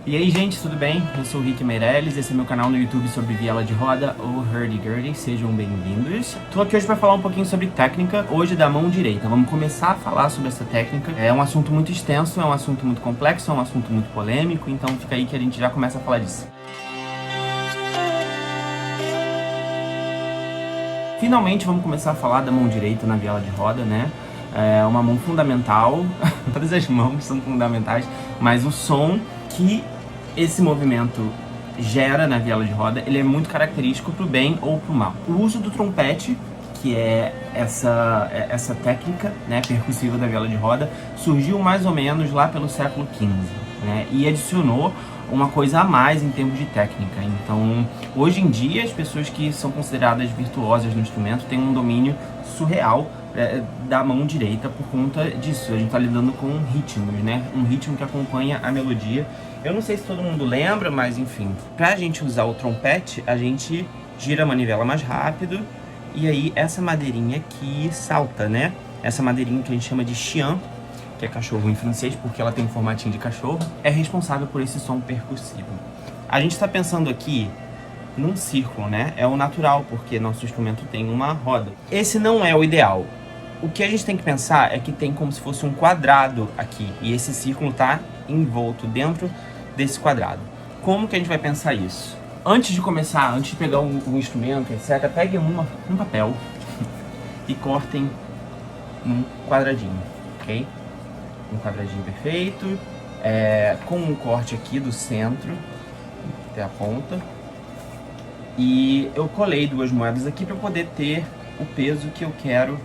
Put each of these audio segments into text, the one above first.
E aí, gente, tudo bem? Eu sou o Rick Meirelles, esse é meu canal no YouTube sobre viela de roda ou hurdy-gurdy, sejam bem-vindos. Tô aqui hoje para falar um pouquinho sobre técnica, hoje da mão direita. Vamos começar a falar sobre essa técnica. É um assunto muito extenso, é um assunto muito complexo, é um assunto muito polêmico, então fica aí que a gente já começa a falar disso. Finalmente vamos começar a falar da mão direita na viela de roda, né? É uma mão fundamental, todas as mãos são fundamentais, mas o som que esse movimento gera na viela de roda, ele é muito característico pro bem ou pro mal. O uso do trompete, que é essa técnica, né, percussiva da viela de roda, surgiu mais ou menos lá pelo século XV, né, e adicionou uma coisa a mais em termos de técnica. Então, hoje em dia, as pessoas que são consideradas virtuosas no instrumento têm um domínio surreal da mão direita por conta disso. A gente está lidando com ritmos, né? Um ritmo que acompanha a melodia. Eu não sei se todo mundo lembra, mas enfim. Pra gente usar o trompete, a gente gira a manivela mais rápido e aí essa madeirinha aqui salta, né? Essa madeirinha que a gente chama de chien, que é cachorro em francês, porque ela tem um formatinho de cachorro, é responsável por esse som percussivo. A gente está pensando aqui num círculo, né? É o natural, porque nosso instrumento tem uma roda. Esse não é o ideal. O que a gente tem que pensar é que tem como se fosse um quadrado aqui, e esse círculo está envolto dentro desse quadrado. Como que a gente vai pensar isso? Antes de começar, antes de pegar um instrumento, etc., peguem um papel e cortem um quadradinho, ok? Um quadradinho perfeito, com um corte aqui do centro até a ponta. E eu colei duas moedas aqui para poder ter o peso que eu quero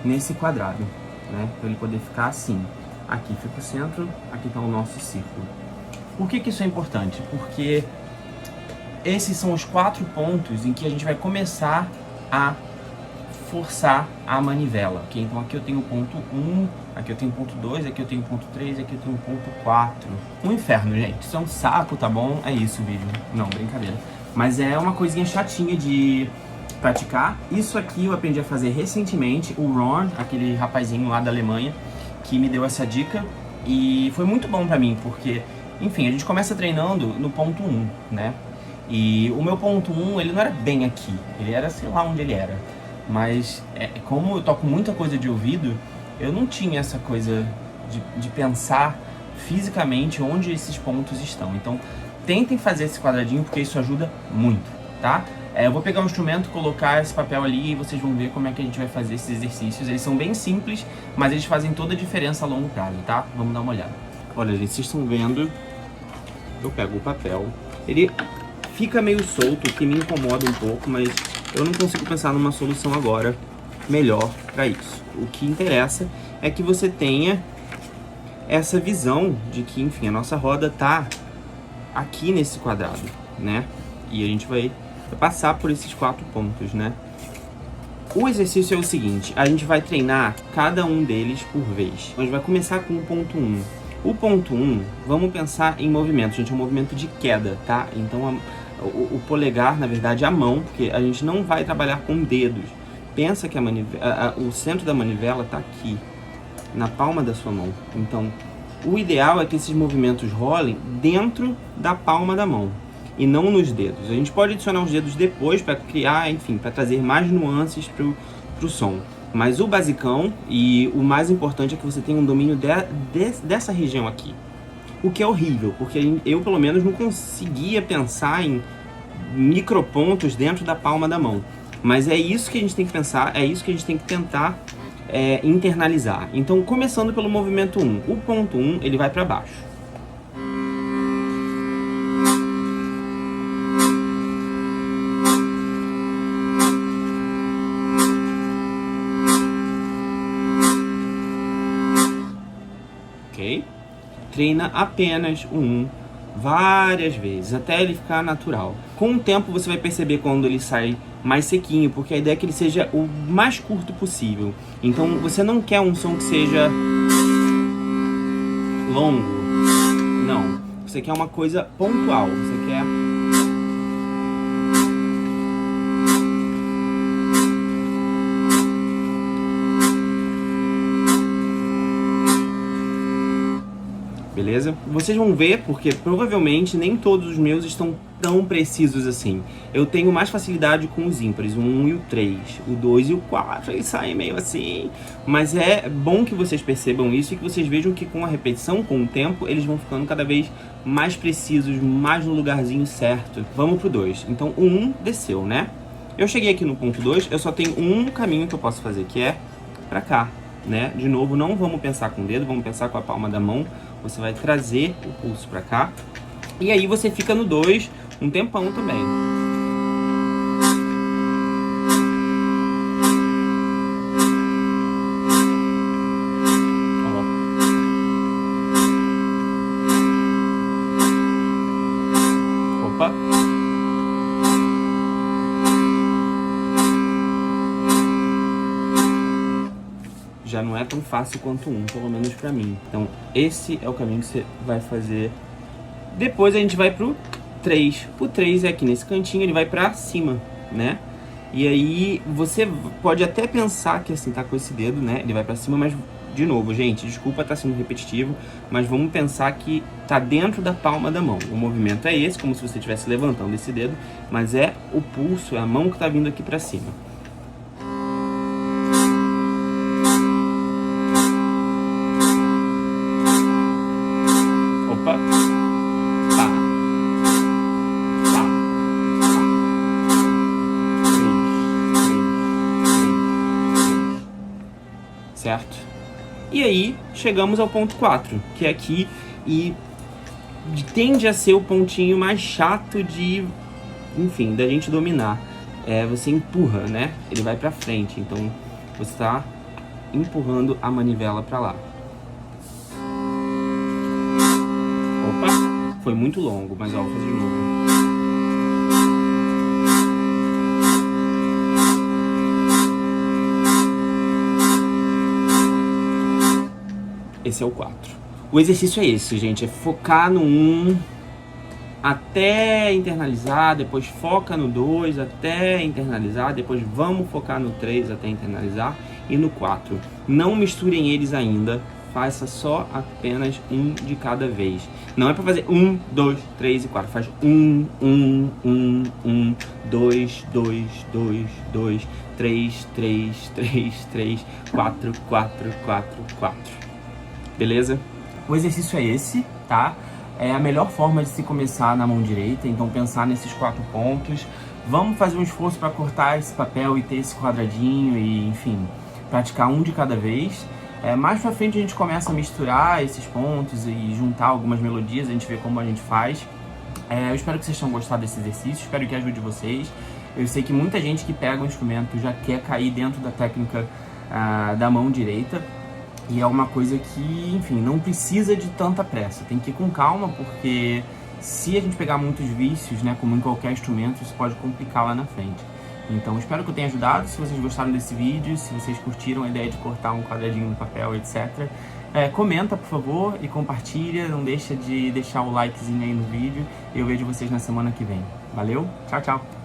nesse quadrado, né? Para ele poder ficar assim. Aqui fica o centro, aqui está o nosso círculo. Por que isso é importante? Porque esses são os 4 pontos em que a gente vai começar a forçar a manivela, ok? Então aqui eu tenho o ponto 1, aqui eu tenho o ponto 2, aqui eu tenho o ponto 3, aqui eu tenho o ponto 4. Um inferno, gente. Isso é um saco, tá bom? É isso o vídeo. Não, brincadeira. Mas é uma coisinha chatinha de praticar. Isso aqui eu aprendi a fazer recentemente. O Ron, aquele rapazinho lá da Alemanha, que me deu essa dica. E foi muito bom pra mim, porque, enfim, a gente começa treinando no ponto 1, né? E o meu ponto 1, ele não era bem aqui. Ele era, sei lá onde ele era. Mas como eu toco muita coisa de ouvido, eu não tinha essa coisa de pensar fisicamente onde esses pontos estão. Então, tentem fazer esse quadradinho, porque isso ajuda muito, tá? Eu vou pegar um instrumento, colocar esse papel ali e vocês vão ver como é que a gente vai fazer esses exercícios. Eles são bem simples, mas eles fazem toda a diferença a longo prazo, tá? Vamos dar uma olhada. Olha, gente, vocês estão vendo, eu pego o papel, ele fica meio solto, o que me incomoda um pouco, mas eu não consigo pensar numa solução agora melhor para isso. O que interessa é que você tenha essa visão de que, enfim, a nossa roda tá aqui nesse quadrado, né? E a gente vai passar por esses 4 pontos, né? O exercício é o seguinte, a gente vai treinar cada um deles por vez. A gente vai começar com o ponto 1. O ponto 1, vamos pensar em movimento, gente, é um movimento de queda, tá? Então o polegar, na verdade, a mão, porque a gente não vai trabalhar com dedos. Pensa que o centro da manivela tá aqui, na palma da sua mão. Então, o ideal é que esses movimentos rolem dentro da palma da mão e não nos dedos. A gente pode adicionar os dedos depois para criar, enfim, para trazer mais nuances pro som. Mas o basicão e o mais importante é que você tenha um domínio dessa região aqui. O que é horrível, porque eu, pelo menos, não conseguia pensar em micropontos dentro da palma da mão. Mas é isso que a gente tem que pensar, é isso que a gente tem que tentar internalizar. Então, começando pelo movimento 1. O ponto 1, ele vai para baixo. Ok? Treina apenas o 1 várias vezes, até ele ficar natural. Com o tempo você vai perceber quando ele sai mais sequinho, porque a ideia é que ele seja o mais curto possível. Então você não quer um som que seja longo, não. Você quer uma coisa pontual, você quer... beleza? Vocês vão ver, porque provavelmente nem todos os meus estão tão precisos assim. Eu tenho mais facilidade com os ímpares, o 1 e o 3, o 2 e o 4, eles saem meio assim. Mas é bom que vocês percebam isso e que vocês vejam que com a repetição, com o tempo, eles vão ficando cada vez mais precisos, mais no lugarzinho certo. Vamos pro 2. Então o 1 desceu, né? Eu cheguei aqui no ponto 2, eu só tenho um caminho que eu posso fazer, que é pra cá, né? De novo, não vamos pensar com o dedo, vamos pensar com a palma da mão. Você vai trazer o pulso pra cá. E aí você fica no 2 um tempão também. Opa! Já não é tão fácil quanto um, pelo menos pra mim. Então, esse é o caminho que você vai fazer. Depois a gente vai pro 3. O 3 é aqui nesse cantinho, ele vai pra cima, né? E aí você pode até pensar que assim, tá com esse dedo, né? Ele vai pra cima, mas de novo, gente, desculpa tá sendo repetitivo, mas vamos pensar que tá dentro da palma da mão. O movimento é esse, como se você estivesse levantando esse dedo, mas é o pulso, é a mão que tá vindo aqui pra cima. Opa! Tá. Tá. Certo? E aí, chegamos ao ponto 4, que é aqui, e tende a ser o pontinho mais chato de, enfim, da gente dominar. Você empurra, né? Ele vai pra frente, então você tá empurrando a manivela pra lá. Opa! Foi muito longo, mas ó, vou fazer de novo. Esse é o 4. O exercício é esse, gente, é focar no 1 até internalizar, depois foca no 2 até internalizar, depois vamos focar no 3 até internalizar e no 4. Não misturem eles ainda, faça só apenas um de cada vez. Não é para fazer 1, 2, 3 e 4, faz 1, 1, 1, 1, 2, 2, 2, 2, 3, 3, 3, 3, 4, 4, 4, 4. Beleza? O exercício é esse, tá? É a melhor forma de se começar na mão direita, então pensar nesses 4 pontos. Vamos fazer um esforço para cortar esse papel e ter esse quadradinho e, enfim, praticar um de cada vez. Mais pra frente a gente começa a misturar esses pontos e juntar algumas melodias, a gente vê como a gente faz. Eu espero que vocês tenham gostado desse exercício, espero que ajude vocês. Eu sei que muita gente que pega um instrumento já quer cair dentro da técnica da mão direita. E é uma coisa que, enfim, não precisa de tanta pressa. Tem que ir com calma, porque se a gente pegar muitos vícios, né, como em qualquer instrumento, isso pode complicar lá na frente. Então, espero que eu tenha ajudado. Se vocês gostaram desse vídeo, se vocês curtiram a ideia de cortar um quadradinho no papel, etc., comenta, por favor, e compartilha. Não deixa de deixar o likezinho aí no vídeo. Eu vejo vocês na semana que vem. Valeu, tchau, tchau!